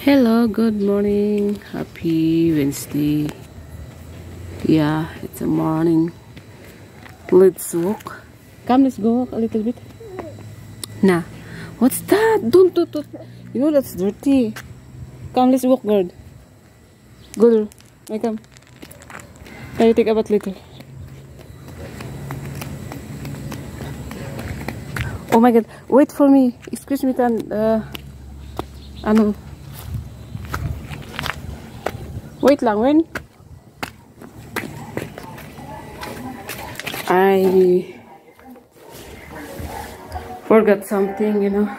Hello, good morning. Happy Wednesday. Yeah, it's a morning. Let's walk. Come, let's go walk a little bit. Nah, what's that? Don't. You know that's dirty. Come, let's walk, girl. Girl, I come. Can you take a bath later? Oh my God! Wait for me. Excuse me, ano? Wait lang, when? I forgot something, you know.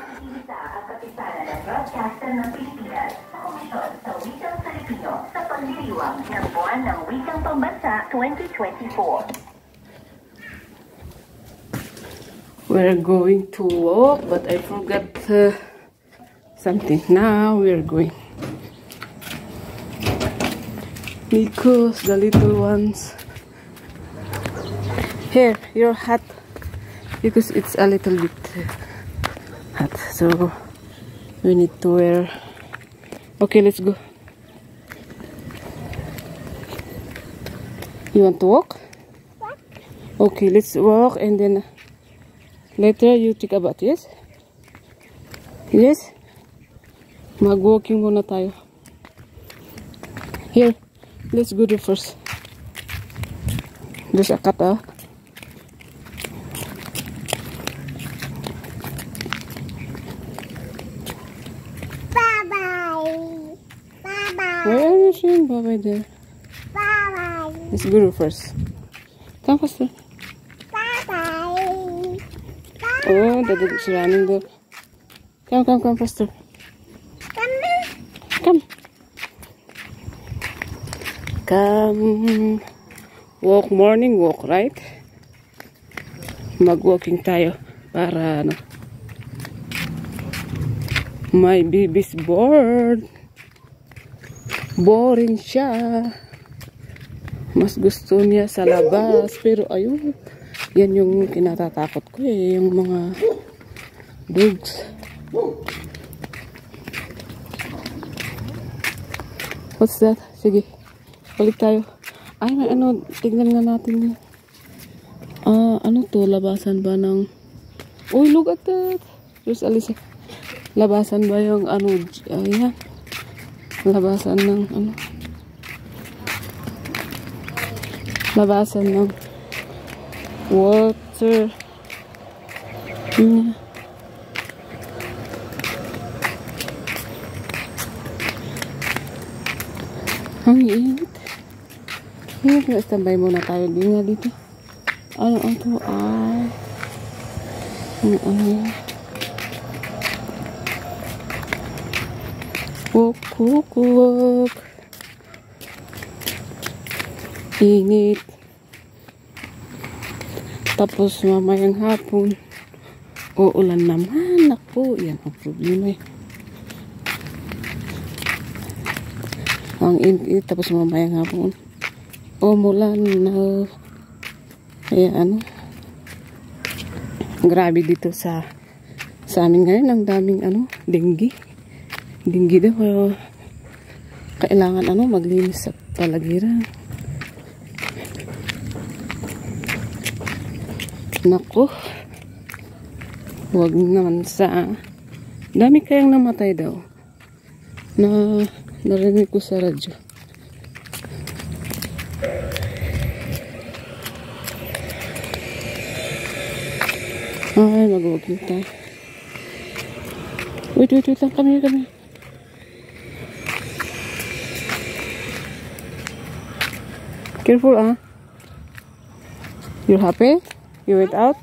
We're going to walk, but I forgot something. Now we're going. Because the little ones here, your hat, because it's a little bit hot, so we need to wear. Okay, let's go. You want to walk? Okay, let's walk and then later you take a bath. Yes? Yes? Mag-walking muna tayo. Here. Let's go there first. There's a cat, Bye-bye. Bye-bye. Where are you saying bye-bye there? Bye-bye. Let's go there first. Come faster. Bye-bye. Oh, the dog is running there. Come faster. Come. Walk, morning walk, right? Mag-walking tayo para ano. My baby's bored. Boring siya. Mas gusto niya sa labas. Pero ayun, yan yung kinatatakot ko eh. Yung mga dogs. What's that? Sige. Balik tayo. Ay, may ano, tignan nga natin yun. Ano to? Labasan ba ng... Uy, look at that. There's Alisa. Labasan ba yung ano? Ayan. Labasan ng ano? Labasan ng water. Ang init. Here, standby muna tayo din nga dito. Ano to? Ay. Walk. Init. Tapos mamayang hapon, uulan naman. Ako, yan ang problema eh. Ang init, tapos mamayang hapon. Umulan na. Kaya ano. Grabe dito sa amin ngayon. Ang daming ano, dengue. Dengue daw. Kailangan ano, maglinis sa palagiran. Naku. Huwag naman sa... Dami kayang namatay daw. Na narinig ko sa radyo. Ay, mag-walking tayo. Wait lang. Come here. Careful, You're happy? You went out?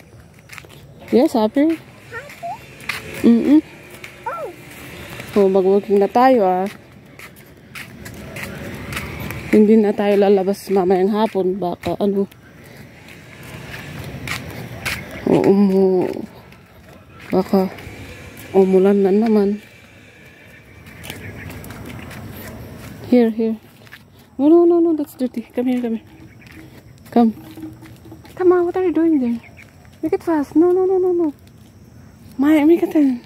Yes, happy? Oh, mag-walking na tayo, Hindi na tayo lalabas mamayang hapon. Baka ano... Baka umulan na naman. Here. No, that's dirty. Come here. Come on, what are you doing there? Make it fast. No. Make it in.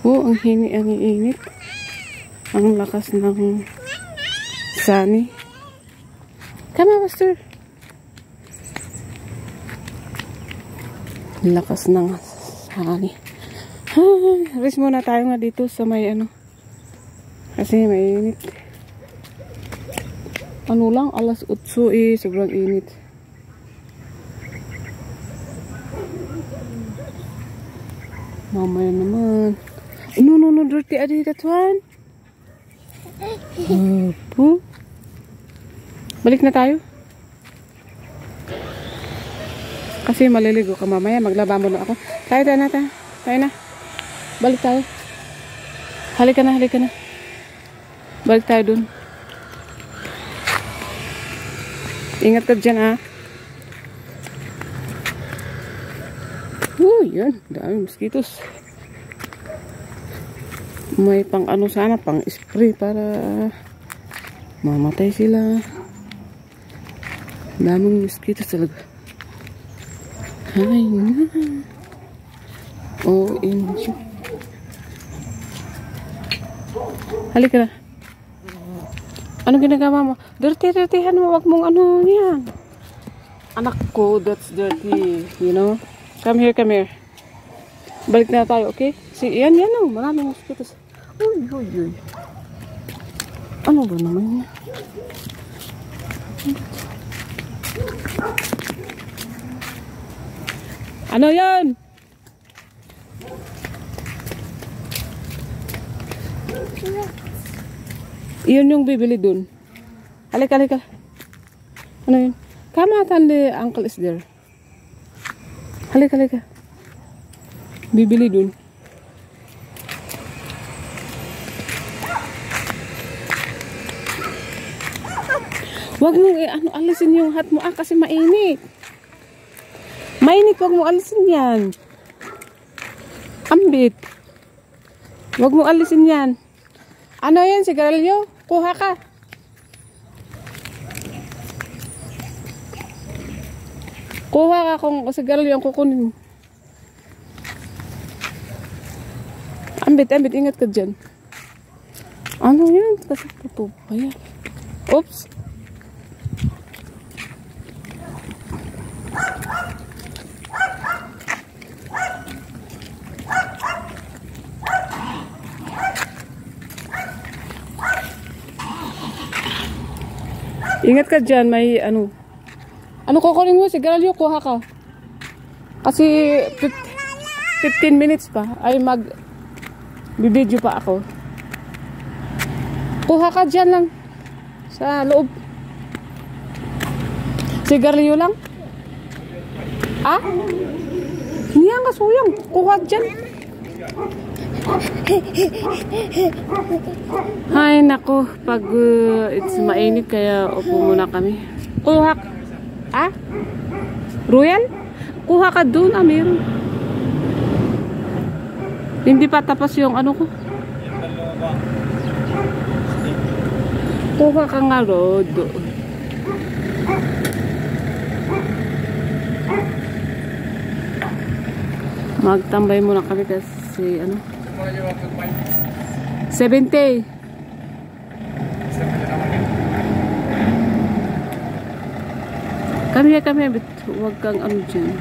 Oh, ang init. Ang lakas ng sunny. Come on, Buster. Lakas ng sunny. Rest muna tayo nga dito sa may ano. Kasi mainit. Ano lang, alas 8 eh. Sobrang init. Mamaya naman. No, dirty adi that one. Opo. Balik na tayo. Kasi maliligo ka mamaya. Maglaba mo na ako. Tayo na. Balik tayo. Halika na. Balik tayo dun. Ingat ka dyan, ah. Yun. Daming mosquitos. May pang ano sana, pang spray para mamatay sila. Daming mosquitos talaga. Ay na. OMG. Halika na. Anong ginagawa mo? Dirty-dirtyhan mo. Wag mong ano yan. Anak ko, that's dirty. You know? Come here. Balik na tayo, okay? Yan oh. Maraming mosquitos. Uy. Ano ba naman yan? Ano yan? Iyon yung bibili dun. Halika. Ano yun? Kamatan the uncle is there. Halika. Bibili dun. Wag mo alisin yung hat mo kasi mainit. Wag mo alisin yan. Ambit. Wag mo alisin yan. Ano yan, sigarilyo? Kuha ka. Kuha ka kung sigarilyo ang kukunin mo. Ambit, ingat ka dyan. Ano yan? Kasi puto pa yan. Oops. Ingat ka dyan, may ano. Ano kukunin mo? Sigarilyo, kuha ka. Kasi 15 minutes pa ay bibidyo pa ako. Kuha ka dyan lang. Sa loob. Sigarilyo lang? Ah? Hindi ang kasuyang. Kuha dyan. Hay nako, pag it's mainit kaya upo muna kami. Kuha ka. Ah? Royal? Kuha ka dun, meron. Hindi pa tapos yung ano ko. Kuha ka nga road. Magtambay muna kami kasi ano 70. Kami huwag kang ano dyan.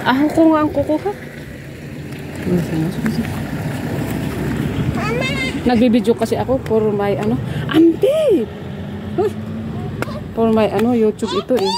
Ako ko nga ang kukuha. Nagbibidyo kasi ako for my ano. Ante! For my ano, YouTube ito eh.